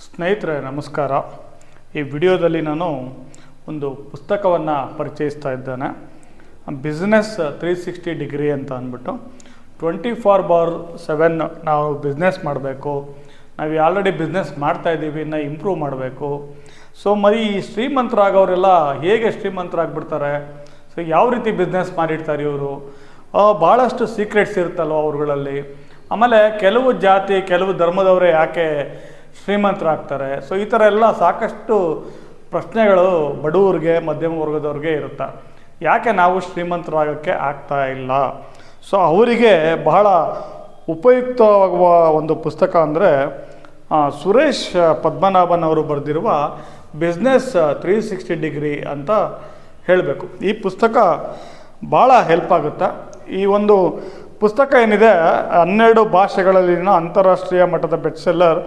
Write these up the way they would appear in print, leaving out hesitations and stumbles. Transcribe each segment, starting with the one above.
ಸ್ನೇಹಿತರೆ ನಮಸ್ಕಾರ. ಈ ವಿಡಿಯೋದಲ್ಲಿ ನಾನು ಒಂದು ಪುಸ್ತಕವನ್ನು ಪರಿಚಯಿಸ್ತಾ ಇದ್ದೇನೆ. ಬಿಸ್ನೆಸ್ 360 ಡಿಗ್ರಿ ಅಂತ ಅಂದ್ಬಿಟ್ಟು 24/7 ನಾವು ಬಿಸ್ನೆಸ್ ಮಾಡಬೇಕು. ನಾವು ಆಲ್ರೆಡಿ ಬಿಸ್ನೆಸ್ ಮಾಡ್ತಾ ಇದ್ದೀವಿ, ಇನ್ನು ಇಂಪ್ರೂವ್ ಮಾಡಬೇಕು. ಸೊ ಈ ಶ್ರೀಮಂತರಾಗವರೆಲ್ಲ ಹೇಗೆ ಶ್ರೀಮಂತರಾಗ್ಬಿಡ್ತಾರೆ? ಸೊ ಯಾವ ರೀತಿ ಬಿಸ್ನೆಸ್ ಮಾಡಿರ್ತಾರೆ ಇವರು? ಭಾಳಷ್ಟು ಸೀಕ್ರೆಟ್ಸ್ ಇರುತ್ತಲ್ವ ಅವ್ರುಗಳಲ್ಲಿ. ಆಮೇಲೆ ಕೆಲವು ಜಾತಿ ಕೆಲವು ಧರ್ಮದವರೇ ಯಾಕೆ ಶ್ರೀಮಂತರಾಗ್ತಾರೆ? ಸೊ ಈ ಥರ ಎಲ್ಲ ಸಾಕಷ್ಟು ಪ್ರಶ್ನೆಗಳು ಬಡವರಿಗೆ ಮಧ್ಯಮ ವರ್ಗದವ್ರಿಗೆ ಇರುತ್ತೆ. ಯಾಕೆ ನಾವು ಶ್ರೀಮಂತರಾಗೋಕ್ಕೆ ಆಗ್ತಾ ಇಲ್ಲ? ಸೊ ಅವರಿಗೆ ಬಹಳ ಉಪಯುಕ್ತವಾಗುವ ಒಂದು ಪುಸ್ತಕ ಅಂದರೆ ಸುರೇಶ್ ಪದ್ಮನಾಭನ್ ಅವರು ಬರೆದಿರುವ ಬಿಸ್ನೆಸ್ 360 ಡಿಗ್ರಿ ಅಂತ ಹೇಳಬೇಕು. ಈ ಪುಸ್ತಕ ಭಾಳ ಹೆಲ್ಪ್ ಆಗುತ್ತೆ. ಈ ಒಂದು ಪುಸ್ತಕ ಏನಿದೆ 12 ಭಾಷೆಗಳಲ್ಲಿನ ಅಂತಾರಾಷ್ಟ್ರೀಯ ಮಟ್ಟದ best seller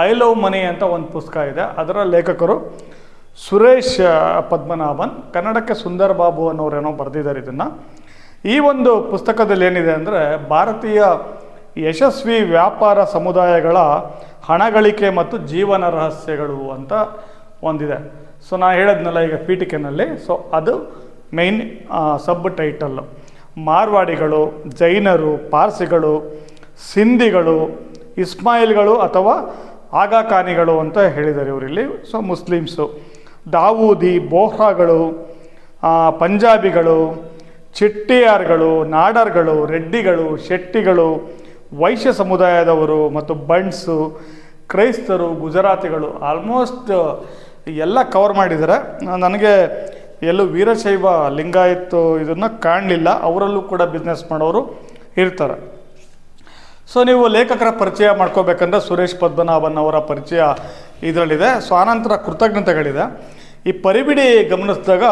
I love money ಅಂತ ಒಂದು ಪುಸ್ತಕ ಇದೆ. ಅದರ ಲೇಖಕರು ಸುರೇಶ್ ಪದ್ಮನಾಭನ್, ಕನ್ನಡಕ್ಕೆ ಸುಂದರ್ ಬಾಬು ಅನ್ನೋರೇನೋ ಬರೆದಿದ್ದಾರೆ ಇದನ್ನು. ಈ ಒಂದು ಪುಸ್ತಕದಲ್ಲಿ ಏನಿದೆ ಅಂದರೆ ಭಾರತೀಯ ಯಶಸ್ವಿ ವ್ಯಾಪಾರ ಸಮುದಾಯಗಳ ಹಣಗಳಿಕೆ ಮತ್ತು ಜೀವನ ರಹಸ್ಯಗಳು ಅಂತ ಒಂದಿದೆ. ಸೊ ನಾನು ಹೇಳಿದ್ನಲ್ಲ ಈಗ ಪೀಠಿಕೆನಲ್ಲಿ, ಸೊ ಅದು ಮೇಯ್ನ್ ಸಬ್ ಟೈಟಲ್ಲು. ಮಾರ್ವಾಡಿಗಳು, ಜೈನರು, ಪಾರ್ಸಿಗಳು, ಸಿಂಧಿಗಳು, ಇಸ್ಮಾಯಿಲ್ಗಳು ಅಥವಾ ಆಗಾಖಾನಿಗಳು ಅಂತ ಹೇಳಿದ್ದಾರೆ ಇವರಲ್ಲಿ. ಸೊ ಮುಸ್ಲಿಮ್ಸು, ದಾವೂದಿ, ಬೋಹ್ರಾಗಳು, ಪಂಜಾಬಿಗಳು, ಚಿಟ್ಟಿಯಾರ್ಗಳು, ನಾಡರ್ಗಳು, ರೆಡ್ಡಿಗಳು, ಶೆಟ್ಟಿಗಳು, ವೈಶ್ಯ ಸಮುದಾಯದವರು ಮತ್ತು ಬಂಡ್ಸು, ಕ್ರೈಸ್ತರು, ಗುಜರಾತಿಗಳು, ಆಲ್ಮೋಸ್ಟ್ ಎಲ್ಲ ಕವರ್ ಮಾಡಿದ್ದಾರೆ. ನನಗೆ ಎಲ್ಲೂ ವೀರಶೈವ ಲಿಂಗಾಯತ್ ಇದನ್ನು ಕಾಣಲಿಲ್ಲ. ಅವರಲ್ಲೂ ಕೂಡ ಬಿಸ್ನೆಸ್ ಮಾಡೋರು ಇರ್ತಾರೆ. ಸೊ ನೀವು ಲೇಖಕರ ಪರಿಚಯ ಮಾಡ್ಕೋಬೇಕಂದ್ರೆ ಸುರೇಶ್ ಪದ್ಮನಾಭನ್ ಅವರ ಪರಿಚಯ ಇದರಲ್ಲಿದೆ. ಸೊ ಆನಂತರ ಕೃತಜ್ಞತೆಗಳಿದೆ. ಈ ಪರಿಬಿಡಿ ಗಮನಿಸಿದಾಗ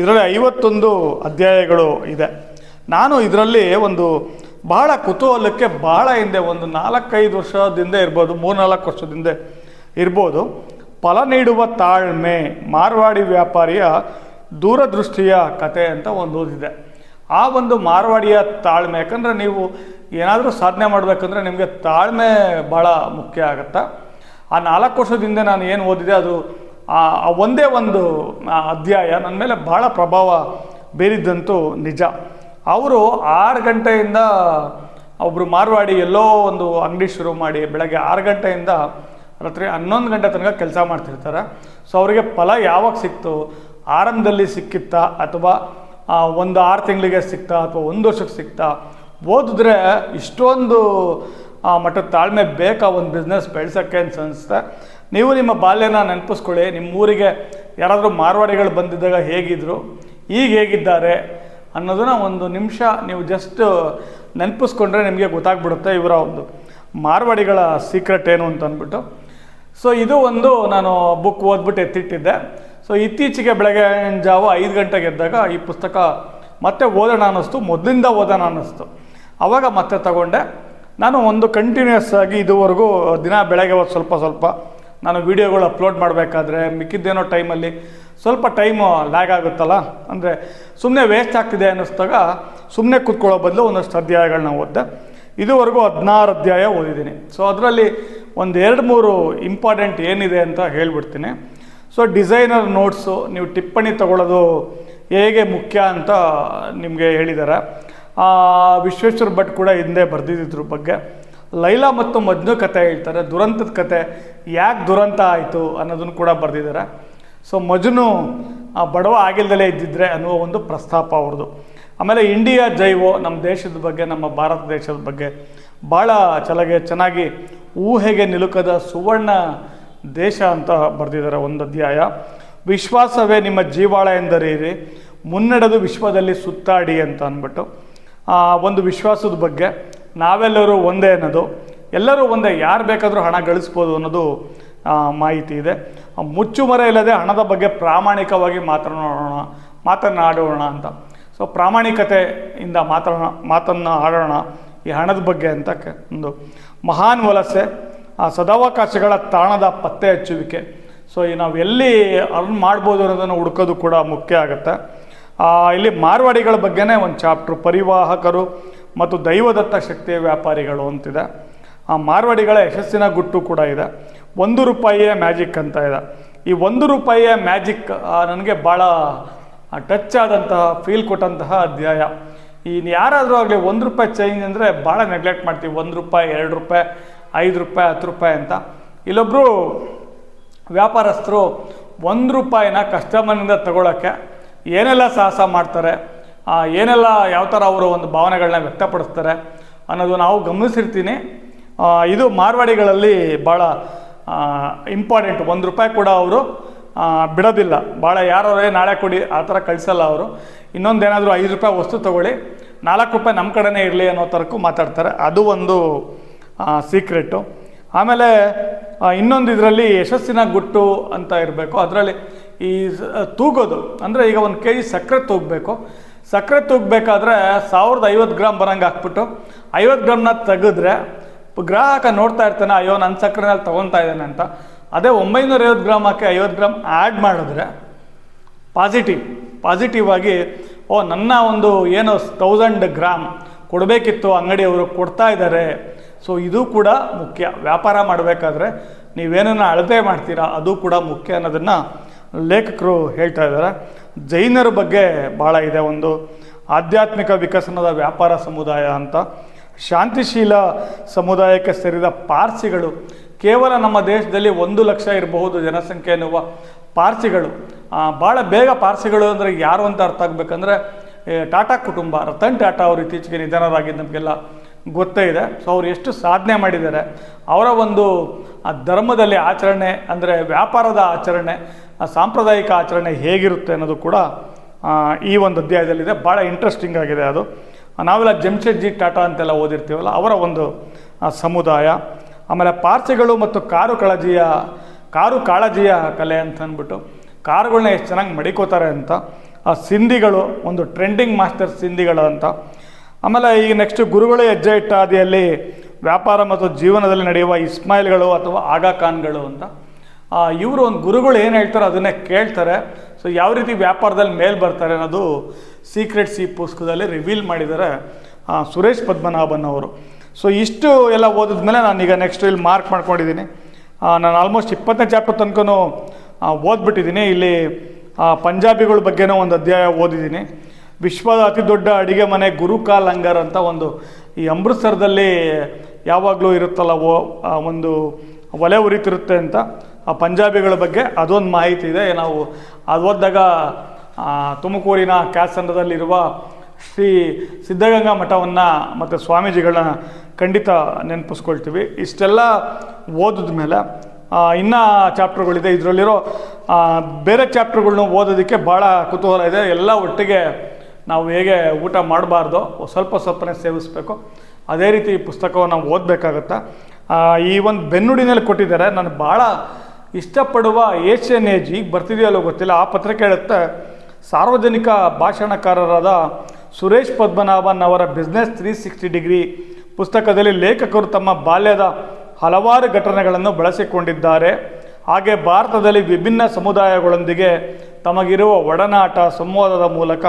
ಇದರಲ್ಲಿ 51 ಅಧ್ಯಾಯಗಳು ಇದೆ. ನಾನು ಇದರಲ್ಲಿ ಒಂದು ಬಹಳ ಕುತೂಹಲಕ್ಕೆ ಬಹಳ ಹಿಂದೆ ಒಂದು 4-5 ವರ್ಷದಿಂದ ಇರ್ಬೋದು, 3-4 ವರ್ಷದಿಂದ ಇರ್ಬೋದು, ಫಲ ನೀಡುವ ತಾಳ್ಮೆ, ಮಾರ್ವಾಡಿ ವ್ಯಾಪಾರಿಯ ದೂರದೃಷ್ಟಿಯ ಕತೆ ಅಂತ ಒಂದು ಓದಿದೆ. ಆ ಒಂದು ಮಾರ್ವಾಡಿಯ ತಾಳ್ಮೆ, ಯಾಕಂದರೆ ನೀವು ಏನಾದರೂ ಸಾಧನೆ ಮಾಡಬೇಕಂದ್ರೆ ನಿಮಗೆ ತಾಳ್ಮೆ ಭಾಳ ಮುಖ್ಯ ಆಗುತ್ತೆ. ಆ 4 ವರ್ಷದಿಂದ ನಾನು ಏನು ಓದಿದೆ ಅದು ಒಂದೇ ಒಂದು ಅಧ್ಯಾಯ ನನ್ನ ಮೇಲೆ ಭಾಳ ಪ್ರಭಾವ ಬೀರಿದ್ದಂತೂ ನಿಜ. ಅವರು 6 ಗಂಟೆಯಿಂದ ಒಬ್ಬರು ಮಾರ್ವಾಡಿ ಎಲ್ಲೋ ಒಂದು ಅಂಗಡಿ ಶುರು ಮಾಡಿ ಬೆಳಗ್ಗೆ 6 ಗಂಟೆಯಿಂದ ರಾತ್ರಿ 11 ಗಂಟೆ ತನಕ ಕೆಲಸ ಮಾಡ್ತಿರ್ತಾರೆ. ಸೊ ಅವರಿಗೆ ಫಲ ಯಾವಾಗ ಸಿಕ್ತು? ಆರಂಭದಲ್ಲಿ ಸಿಕ್ಕಿತ್ತಾ, ಅಥವಾ ಒಂದು 6 ತಿಂಗಳಿಗೆ ಸಿಕ್ತಾ, ಅಥವಾ 1 ವರ್ಷಕ್ಕೆ ಸಿಕ್ತಾ? ಓದಿದ್ರೆ ಇಷ್ಟೊಂದು ಮಟ್ಟದ ತಾಳ್ಮೆ ಬೇಕಾ ಒಂದು ಬಿಸ್ನೆಸ್ ಬೆಳೆಸೋಕ್ಕೆ ಅಂತ ಅನಿಸುತ್ತೆ. ನೀವು ನಿಮ್ಮ ಬಾಲ್ಯನ ನೆನಪಿಸ್ಕೊಳ್ಳಿ. ನಿಮ್ಮ ಊರಿಗೆ ಯಾರಾದರೂ ಮಾರ್ವಾಡಿಗಳು ಬಂದಿದ್ದಾಗ ಹೇಗಿದ್ರು, ಈಗ ಹೇಗಿದ್ದಾರೆ ಅನ್ನೋದನ್ನ ಒಂದು ನಿಮಿಷ ನೀವು ಜಸ್ಟ್ ನೆನಪಿಸ್ಕೊಂಡ್ರೆ ನಿಮಗೆ ಗೊತ್ತಾಗ್ಬಿಡುತ್ತೆ ಇವರ ಒಂದು ಮಾರ್ವಾಡಿಗಳ ಸೀಕ್ರೆಟ್ ಏನು ಅಂತ ಅಂದ್ಬಿಟ್ಟು. ಸೊ ಇದು ಒಂದು ನಾನು ಬುಕ್ ಓದ್ಬಿಟ್ಟು ಎತ್ತಿಟ್ಟಿದ್ದೆ. ಸೊ ಇತ್ತೀಚೆಗೆ ಬೆಳಗ್ಗೆ ಜಾವ 5 ಗಂಟೆಗೆ ಎದ್ದಾಗ ಈ ಪುಸ್ತಕ ಮತ್ತೆ ಓದೋಣ ಅನ್ನಿಸ್ತು, ಮೊದಲಿಂದ ಓದೋಣ ಅನ್ನಿಸ್ತು. ಆವಾಗ ಮತ್ತೆ ತಗೊಂಡೆ. ನಾನು ಒಂದು ಕಂಟಿನ್ಯೂಸ್ ಆಗಿ ಇದುವರೆಗೂ ದಿನ ಬೆಳಗ್ಗೆ ಸ್ವಲ್ಪ ನಾನು ವೀಡಿಯೋಗಳು ಅಪ್ಲೋಡ್ ಮಾಡಬೇಕಾದ್ರೆ ಮಿಕ್ಕಿದ್ದೇನೋ ಟೈಮಲ್ಲಿ ಸ್ವಲ್ಪ ಟೈಮು ಲ್ಯಾಗ್ ಆಗುತ್ತಲ್ಲ, ಅಂದರೆ ಸುಮ್ಮನೆ ವೇಸ್ಟ್ ಆಗ್ತಿದೆ ಅನ್ನಿಸ್ದಾಗ ಸುಮ್ಮನೆ ಕೂತ್ಕೊಳ್ಳೋ ಬದಲು ಒಂದಷ್ಟು ಅಧ್ಯಾಯಗಳನ್ನ ಓದಿದೆ. ಇದುವರೆಗೂ 16 ಅಧ್ಯಾಯ ಓದಿದ್ದೀನಿ. ಸೊ ಅದರಲ್ಲಿ ಒಂದು 2-3 ಇಂಪಾರ್ಟೆಂಟ್ ಏನಿದೆ ಅಂತ ಹೇಳ್ಬಿಡ್ತೀನಿ. ಸೊ ಡಿಸೈನರ್ ನೋಟ್ಸು, ನೀವು ಟಿಪ್ಪಣಿ ತಗೊಳ್ಳೋದು ಹೇಗೆ ಮುಖ್ಯ ಅಂತ ನಿಮಗೆ ಹೇಳಿದ್ದಾರೆ. ವಿಶ್ವೇಶ್ವರ ಭಟ್ ಕೂಡ ಹಿಂದೆ ಬರೆದಿದ್ದ್ರ ಬಗ್ಗೆ. ಲೈಲಾ ಮತ್ತು ಮಜ್ನು ಕತೆ ಹೇಳ್ತಾರೆ, ದುರಂತದ ಕತೆ, ಯಾಕೆ ದುರಂತ ಆಯಿತು ಅನ್ನೋದನ್ನು ಕೂಡ ಬರೆದಿದ್ದಾರೆ. ಸೊ ಮಜ್ನು ಬಡವ ಆಗಿಲ್ದಲೇ ಇದ್ದಿದ್ರೆ ಅನ್ನುವ ಒಂದು ಪ್ರಸ್ತಾಪ ಅವ್ರದ್ದು. ಆಮೇಲೆ ಇಂಡಿಯಾ ಜೈವೋ, ನಮ್ಮ ದೇಶದ ಬಗ್ಗೆ, ನಮ್ಮ ಭಾರತ ದೇಶದ ಬಗ್ಗೆ ಭಾಳ ಚೆನ್ನಾಗಿ ಊಹೆಗೆ ನಿಲುಕದ ಸುವರ್ಣ ದೇಶ ಅಂತ ಬರೆದಿದ್ದಾರೆ ಒಂದು ಅಧ್ಯಾಯ. ವಿಶ್ವಾಸವೇ ನಿಮ್ಮ ಜೀವಾಳ ಎಂದರೀರಿ, ಮುನ್ನಡೆದು ವಿಶ್ವದಲ್ಲಿ ಸುತ್ತಾಡಿ ಅಂತ ಅಂದ್ಬಿಟ್ಟು ಒಂದು ವಿಶ್ವಾಸದ ಬಗ್ಗೆ. ನಾವೆಲ್ಲರೂ ಒಂದೇ ಅನ್ನೋದು, ಎಲ್ಲರೂ ಒಂದೇ, ಯಾರು ಬೇಕಾದರೂ ಹಣ ಗಳಿಸ್ಬೋದು ಅನ್ನೋದು ಮಾಹಿತಿ ಇದೆ. ಮುಚ್ಚುಮರೆ ಇಲ್ಲದೆ ಹಣದ ಬಗ್ಗೆ ಪ್ರಾಮಾಣಿಕವಾಗಿ ಮಾತನಾಡೋಣ ಅಂತ. ಸೊ ಪ್ರಾಮಾಣಿಕತೆಯಿಂದ ಮಾತನ್ನು ಆಡೋಣ ಈ ಹಣದ ಬಗ್ಗೆ ಅಂತ ಒಂದು ಮಹಾನ್ ವಲಸೆ, ಸದಾವಕಾಶಗಳ ತಾಣದ ಪತ್ತೆ ಹಚ್ಚುವಿಕೆ. ಸೊ ನಾವು ಎಲ್ಲಿ ಅರ್ನ್ ಮಾಡ್ಬೋದು ಅನ್ನೋದನ್ನು ಹುಡುಕೋದು ಕೂಡ ಮುಖ್ಯ ಆಗುತ್ತೆ. ಇಲ್ಲಿ ಮಾರ್ವಾಡಿಗಳ ಬಗ್ಗೆನೇ ಒಂದು ಚಾಪ್ಟ್ರು, ಪರಿವಾಹಕರು ಮತ್ತು ದೈವದತ್ತ ಶಕ್ತಿಯ ವ್ಯಾಪಾರಿಗಳು ಅಂತಿದೆ. ಮಾರ್ವಾಡಿಗಳ ಯಶಸ್ಸಿನ ಗುಟ್ಟು ಕೂಡ ಇದೆ. ₹1 ಮ್ಯಾಜಿಕ್ ಅಂತ ಇದೆ. ಈ ₹1 ಮ್ಯಾಜಿಕ್ ನನಗೆ ಭಾಳ ಟಚ್ ಆದಂತಹ ಫೀಲ್ ಕೊಟ್ಟಂತಹ ಅಧ್ಯಾಯ. ಇನ್ನು ಯಾರಾದರೂ ಆಗಲಿ ₹1 ಚೇಂಜ್ ಅಂದರೆ ಭಾಳ ನೆಗ್ಲೆಕ್ಟ್ ಮಾಡ್ತೀವಿ. ₹1, ₹2, ₹5, ₹10 ಅಂತ. ಇಲ್ಲೊಬ್ಬರು ವ್ಯಾಪಾರಸ್ಥರು ₹1 ಕಸ್ಟಮರ್ನಿಂದ ತಗೊಳ್ಳೋಕ್ಕೆ ಏನೆಲ್ಲ ಸಾಹಸ ಮಾಡ್ತಾರೆ, ಏನೆಲ್ಲ ಯಾವ ಥರ ಅವರು ಒಂದು ಭಾವನೆಗಳನ್ನ ವ್ಯಕ್ತಪಡಿಸ್ತಾರೆ ಅನ್ನೋದು ನಾವು ಗಮನಿಸಿರ್ತೀನಿ. ಇದು ಮಾರ್ವಾಡಿಗಳಲ್ಲಿ ಭಾಳ ಇಂಪಾರ್ಟೆಂಟ್. ₹1 ಕೂಡ ಅವರು ಬಿಡೋದಿಲ್ಲ. ಭಾಳ ಯಾರವರೇ ನಾಳೆ ಕೊಡಿ ಆ ಥರ ಕಳಿಸಲ್ಲ ಅವರು. ಇನ್ನೊಂದೇನಾದರೂ ₹5 ವಸ್ತು ತೊಗೊಳ್ಳಿ, ₹4 ನಮ್ಮ ಕಡೆನೇ ಇರಲಿ ಅನ್ನೋ ಥರಕ್ಕೂ ಮಾತಾಡ್ತಾರೆ. ಅದು ಒಂದು ಸೀಕ್ರೆಟು. ಆಮೇಲೆ ಇನ್ನೊಂದು ಇದರಲ್ಲಿ ಯಶಸ್ಸಿನ ಗುಟ್ಟು ಅಂತ ಇರಬೇಕು. ಅದರಲ್ಲಿ ಈ ತೂಗೋದು ಅಂದರೆ ಈಗ 1 kg ಸಕ್ಕರೆ ತೂಗಬೇಕು. ಸಕ್ಕರೆ ತೂಗಬೇಕಾದ್ರೆ 1050 ಗ್ರಾಮ್ ಬರೋಂಗೆ ಹಾಕ್ಬಿಟ್ಟು 50 ಗ್ರಾಮ್ನ ತೆಗೆದ್ರೆ ಗ್ರಾಹಕ ನೋಡ್ತಾ ಇರ್ತಾನೆ, ಅಯ್ಯೋ ನನ್ನ ಸಕ್ಕರೆನಲ್ಲಿ ತೊಗೊತಾ ಇದ್ದಾನೆ ಅಂತ. ಅದೇ 950 ಗ್ರಾಮ್ ಹಾಕಿ 50 ಗ್ರಾಮ್ ಆ್ಯಡ್ ಮಾಡಿದ್ರೆ ಪಾಸಿಟಿವ್ ಆಗಿ ನನ್ನ ಒಂದು ಏನು 1000 ಗ್ರಾಮ್ ಕೊಡಬೇಕಿತ್ತು ಅಂಗಡಿಯವರು ಕೊಡ್ತಾ ಇದ್ದಾರೆ. ಸೊ ಇದು ಕೂಡ ಮುಖ್ಯ. ವ್ಯಾಪಾರ ಮಾಡಬೇಕಾದ್ರೆ ನೀವೇನನ್ನು ಅಳತೆ ಮಾಡ್ತೀರಾ ಅದು ಕೂಡ ಮುಖ್ಯ ಅನ್ನೋದನ್ನು ಲೇಖಕರು ಹೇಳ್ತಾ ಇದ್ದಾರೆ. ಜೈನರ ಬಗ್ಗೆ ಭಾಳ ಇದೆ. ಒಂದು ಆಧ್ಯಾತ್ಮಿಕ ವಿಕಸನದ ವ್ಯಾಪಾರ ಸಮುದಾಯ ಅಂತ. ಶಾಂತಿಶೀಲ ಸಮುದಾಯಕ್ಕೆ ಸೇರಿದ ಪಾರ್ಸಿಗಳು, ಕೇವಲ ನಮ್ಮ ದೇಶದಲ್ಲಿ 1 ಲಕ್ಷ ಇರಬಹುದು ಜನಸಂಖ್ಯೆ ಎನ್ನುವ ಪಾರ್ಸಿಗಳು. ಭಾಳ ಬೇಗ ಪಾರ್ಸಿಗಳು ಅಂದರೆ ಯಾರು ಅಂತ ಅರ್ಥ ಆಗಬೇಕಂದ್ರೆ ಟಾಟಾ ಕುಟುಂಬ, ರತನ್ ಟಾಟಾ ಅವರು ಇತ್ತೀಚೆಗೆ ನಿಧನರಾಗಿದ್ದು ನಮಗೆಲ್ಲ ಗೊತ್ತೇ ಇದೆ. ಸೊ ಅವ್ರು ಎಷ್ಟು ಸಾಧನೆ ಮಾಡಿದ್ದಾರೆ, ಅವರ ಒಂದು ಧರ್ಮದಲ್ಲಿ ಆಚರಣೆ ಅಂದರೆ ವ್ಯಾಪಾರದ ಆಚರಣೆ, ಸಾಂಪ್ರದಾಯಿಕ ಆಚರಣೆ ಹೇಗಿರುತ್ತೆ ಅನ್ನೋದು ಕೂಡ ಈ ಒಂದು ಅಧ್ಯಾಯದಲ್ಲಿದೆ. ಭಾಳ ಇಂಟ್ರೆಸ್ಟಿಂಗ್ ಆಗಿದೆ ಅದು. ನಾವೆಲ್ಲ ಜಮ್ಶೆಡ್ಜಿ ಟಾಟಾ ಅಂತೆಲ್ಲ ಓದಿರ್ತೀವಲ್ಲ, ಅವರ ಒಂದು ಸಮುದಾಯ. ಆಮೇಲೆ ಪಾರ್ಸಿಗಳು ಮತ್ತು ಕಾರು ಕಾಳಜಿಯ ಕಲೆ ಅಂತ ಅಂದ್ಬಿಟ್ಟು ಕಾರುಗಳನ್ನ ಎಷ್ಟು ಚೆನ್ನಾಗಿ ಮಡಿಕೋತಾರೆ ಅಂತ. ಸಿಂಧಿಗಳು ಒಂದು ಟ್ರೆಂಡಿಂಗ್ ಮಾಸ್ಟರ್ ಸಿಂಧಿಗಳು ಅಂತ. ಆಮೇಲೆ ಈಗ ನೆಕ್ಸ್ಟ್ ಗುರುಗಳೇ ಹೆಜ್ಜೆ ಇಟ್ಟ ಹಾದಿಯಲ್ಲಿ ವ್ಯಾಪಾರ ಮತ್ತು ಜೀವನದಲ್ಲಿ ನಡೆಯುವ ಇಸ್ಮಾಯಿಲ್ಗಳು ಅಥವಾ ಆಗಾ ಖಾನ್ಗಳು ಅಂತ. ಇವರು ಒಂದು ಗುರುಗಳು ಏನು ಹೇಳ್ತಾರೆ ಅದನ್ನೇ ಕೇಳ್ತಾರೆ. ಸೊ ಯಾವ ರೀತಿ ವ್ಯಾಪಾರದಲ್ಲಿ ಮೇಲೆ ಬರ್ತಾರೆ ಅನ್ನೋದು ಸೀಕ್ರೆಟ್ಸ್ ಈ ಪುಸ್ತಕದಲ್ಲಿ ರಿವೀಲ್ ಮಾಡಿದ್ದಾರೆ ಸುರೇಶ್ ಪದ್ಮನಾಭನ್ ಅವರು. ಸೊ ಇಷ್ಟು ಎಲ್ಲ ಓದಿದ್ಮೇಲೆ ನಾನೀಗ ನೆಕ್ಸ್ಟ್ ಇಲ್ಲಿ ಮಾರ್ಕ್ ಮಾಡ್ಕೊಂಡಿದ್ದೀನಿ. ನಾನು ಆಲ್ಮೋಸ್ಟ್ 20ನೇ ಚಾಪ್ಟರ್ ತನಕನೂ ಓದ್ಬಿಟ್ಟಿದ್ದೀನಿ. ಇಲ್ಲಿ ಪಂಜಾಬಿಗಳ ಬಗ್ಗೆನೂ ಒಂದು ಅಧ್ಯಾಯ ಓದಿದ್ದೀನಿ. ವಿಶ್ವದ ಅತಿ ದೊಡ್ಡ ಅಡಿಗೆ ಮನೆ ಗುರುಕಾ ಲಂಗರ್ ಅಂತ ಒಂದು ಈ ಅಮೃತ್ಸರದಲ್ಲಿ ಯಾವಾಗಲೂ ಇರುತ್ತಲ್ಲ ಒಂದು ಒಲೆ ಉರಿತಿರುತ್ತೆ ಅಂತ, ಆ ಪಂಜಾಬಿಗಳ ಬಗ್ಗೆ ಅದೊಂದು ಮಾಹಿತಿ ಇದೆ. ನಾವು ಅದು ಓದಿದಾಗ ತುಮಕೂರಿನ ಕ್ಯಾಸಂದ್ರದಲ್ಲಿರುವ ಶ್ರೀ ಸಿದ್ಧಗಂಗಾ ಮಠವನ್ನು ಮತ್ತು ಸ್ವಾಮೀಜಿಗಳನ್ನ ಖಂಡಿತ ನೆನಪಿಸ್ಕೊಳ್ತೀವಿ. ಇಷ್ಟೆಲ್ಲ ಓದಿದ ಮೇಲೆ ಇನ್ನೂ ಚಾಪ್ಟರ್ಗಳಿದೆ. ಇದರಲ್ಲಿರೋ ಬೇರೆ ಚಾಪ್ಟರ್ಗಳ್ನ ಓದೋದಕ್ಕೆ ಭಾಳ ಕುತೂಹಲ ಇದೆ. ಎಲ್ಲ ಒಟ್ಟಿಗೆ ನಾವು ಹೇಗೆ ಊಟ ಮಾಡಬಾರ್ದು, ಸ್ವಲ್ಪನೇ ಸೇವಿಸಬೇಕು, ಅದೇ ರೀತಿ ಈ ಪುಸ್ತಕವನ್ನು ಓದಬೇಕಾಗತ್ತೆ. ಈ ಒಂದು ಬೆನ್ನುಡಿನಲ್ಲಿ ಕೊಟ್ಟಿದ್ದಾರೆ. ನಾನು ಭಾಳ ಇಷ್ಟಪಡುವ ಏಷ್ಯನ್ ಏಜ್ ಈಗ ಬರ್ತಿದೆಯಲ್ಲೋ ಗೊತ್ತಿಲ್ಲ, ಆ ಪತ್ರಿಕೆ ಹೇಳುತ್ತೆ, ಸಾರ್ವಜನಿಕ ಭಾಷಣಕಾರರಾದ ಸುರೇಶ್ ಪದ್ಮನಾಭನ್ ಅವರ ಬಿಸ್ನೆಸ್ 360 ಡಿಗ್ರಿ ಪುಸ್ತಕದಲ್ಲಿ ಲೇಖಕರು ತಮ್ಮ ಬಾಲ್ಯದ ಹಲವಾರು ಘಟನೆಗಳನ್ನು ಬಳಸಿಕೊಂಡಿದ್ದಾರೆ. ಹಾಗೆ ಭಾರತದಲ್ಲಿ ವಿಭಿನ್ನ ಸಮುದಾಯಗಳೊಂದಿಗೆ ತಮಗಿರುವ ಒಡನಾಟ ಸಂವಾದದ ಮೂಲಕ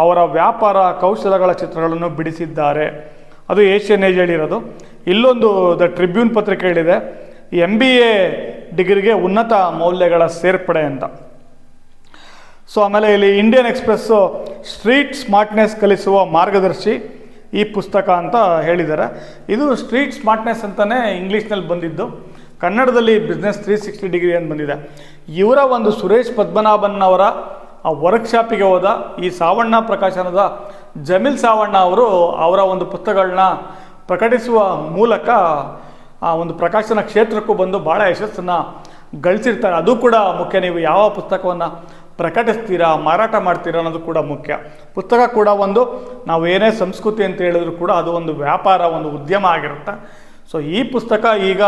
ಅವರ ವ್ಯಾಪಾರ ಕೌಶಲಗಳ ಚಿತ್ರಗಳನ್ನು ಬಿಡಿಸಿದ್ದಾರೆ. ಅದು ಏಷ್ಯನ್ ಏಜ್ ಹೇಳಿರೋದು. ಇಲ್ಲೊಂದು ದ ಟ್ರಿಬ್ಯೂನ್ ಪತ್ರಿಕೆ ಹೇಳಿದೆ, MBA ಡಿಗ್ರಿಗೆ ಉನ್ನತ ಮೌಲ್ಯಗಳ ಸೇರ್ಪಡೆ ಅಂತ. ಸೊ ಆಮೇಲೆ ಇಲ್ಲಿ ಇಂಡಿಯನ್ ಎಕ್ಸ್ಪ್ರೆಸ್ಸು ಸ್ಟ್ರೀಟ್ ಸ್ಮಾರ್ಟ್ನೆಸ್ ಕಲಿಸುವ ಮಾರ್ಗದರ್ಶಿ ಈ ಪುಸ್ತಕ ಅಂತ ಹೇಳಿದ್ದಾರೆ. ಇದು ಸ್ಟ್ರೀಟ್ ಸ್ಮಾರ್ಟ್ನೆಸ್ ಅಂತಲೇ ಇಂಗ್ಲೀಷ್ನಲ್ಲಿ ಬಂದಿದ್ದು, ಕನ್ನಡದಲ್ಲಿ ಬಿಸ್ನೆಸ್ 360 ಡಿಗ್ರಿ ಅಂತ ಬಂದಿದೆ. ಇವರ ಒಂದು ಸುರೇಶ್ ಪದ್ಮನಾಭನ್ ಅವರ ವರ್ಕ್ಶಾಪಿಗೆ ಹೋದ ಈ ಸಾವಣ್ಣ ಪ್ರಕಾಶನದ ಜಮೀಲ್ ಸಾವಣ್ಣ ಅವರು ಅವರ ಒಂದು ಪುಸ್ತಕಗಳನ್ನ ಪ್ರಕಟಿಸುವ ಮೂಲಕ ಒಂದು ಪ್ರಕಾಶನ ಕ್ಷೇತ್ರಕ್ಕೂ ಬಂದು ಭಾಳ ಯಶಸ್ಸನ್ನು ಗಳಿಸಿರ್ತಾರೆ. ಅದು ಕೂಡ ಮುಖ್ಯ. ನೀವು ಯಾವ ಪುಸ್ತಕವನ್ನು ಪ್ರಕಟಿಸ್ತೀರಾ, ಮಾರಾಟ ಮಾಡ್ತೀರಾ ಅನ್ನೋದು ಕೂಡ ಮುಖ್ಯ. ಪುಸ್ತಕ ಕೂಡ ಒಂದು, ನಾವು ಏನೇ ಸಂಸ್ಕೃತಿ ಅಂತ ಹೇಳಿದ್ರು ಕೂಡ ಅದು ಒಂದು ವ್ಯಾಪಾರ, ಒಂದು ಉದ್ಯಮ ಆಗಿರುತ್ತೆ. ಸೊ ಈ ಪುಸ್ತಕ ಈಗ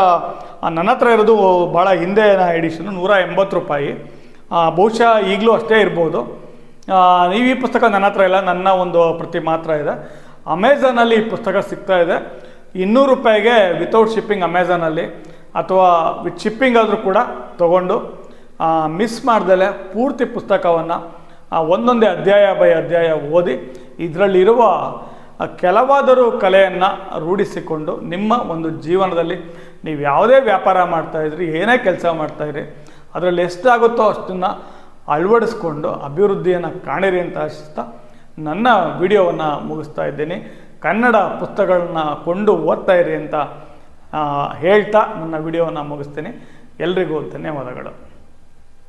ನನ್ನ ಹತ್ರ ಇರೋದು ಭಾಳ ಹಿಂದೆನ ಎಡಿಷನು, ₹180. ಬಹುಶಃ ಈಗಲೂ ಅಷ್ಟೇ ಇರ್ಬೋದು. ನೀವು ಈ ಪುಸ್ತಕ ನನ್ನ ಹತ್ರ ಇಲ್ಲ, ನನ್ನ ಒಂದು ಪ್ರತಿ ಮಾತ್ರ ಇದೆ. ಅಮೆಝಾನಲ್ಲಿ ಈ ಪುಸ್ತಕ ಸಿಗ್ತಾ ಇದೆ ₹200 ವಿತೌಟ್ ಶಿಪ್ಪಿಂಗ್ ಅಮೆಝಾನಲ್ಲಿ, ಅಥವಾ ವಿತ್ ಶಿಪ್ಪಿಂಗ್ ಆದರೂ ಕೂಡ ತೊಗೊಂಡು ಮಿಸ್ ಮಾಡ್ದಲೆ ಪೂರ್ತಿ ಪುಸ್ತಕವನ್ನು ಒಂದೊಂದೇ ಅಧ್ಯಾಯ ಬೈ ಅಧ್ಯಾಯ ಓದಿ ಇದರಲ್ಲಿರುವ ಕೆಲವಾದರೂ ಕಲೆಯನ್ನು ರೂಢಿಸಿಕೊಂಡು ನಿಮ್ಮ ಒಂದು ಜೀವನದಲ್ಲಿ ನೀವು ಯಾವುದೇ ವ್ಯಾಪಾರ ಮಾಡ್ತಾಯಿದ್ರಿ, ಏನೇ ಕೆಲಸ ಮಾಡ್ತಾಯಿರಿ, ಅದರಲ್ಲಿ ಎಷ್ಟಾಗುತ್ತೋ ಅಷ್ಟನ್ನು ಅಳವಡಿಸ್ಕೊಂಡು ಅಭಿವೃದ್ಧಿಯನ್ನು ಕಾಣಿರಿ ಅಂತ ಆಶಿಸ್ತಾ ನನ್ನ ವಿಡಿಯೋವನ್ನು ಮುಗಿಸ್ತಾ ಇದ್ದೀನಿ. ಕನ್ನಡ ಪುಸ್ತಕಗಳನ್ನ ಕೊಂಡು ಓದ್ತಾ ಇರಿ ಅಂತ ಹೇಳ್ತಾ ನನ್ನ ವಿಡಿಯೋವನ್ನು ಮುಗಿಸ್ತೀನಿ. ಎಲ್ರಿಗೂ ಧನ್ಯವಾದಗಳು.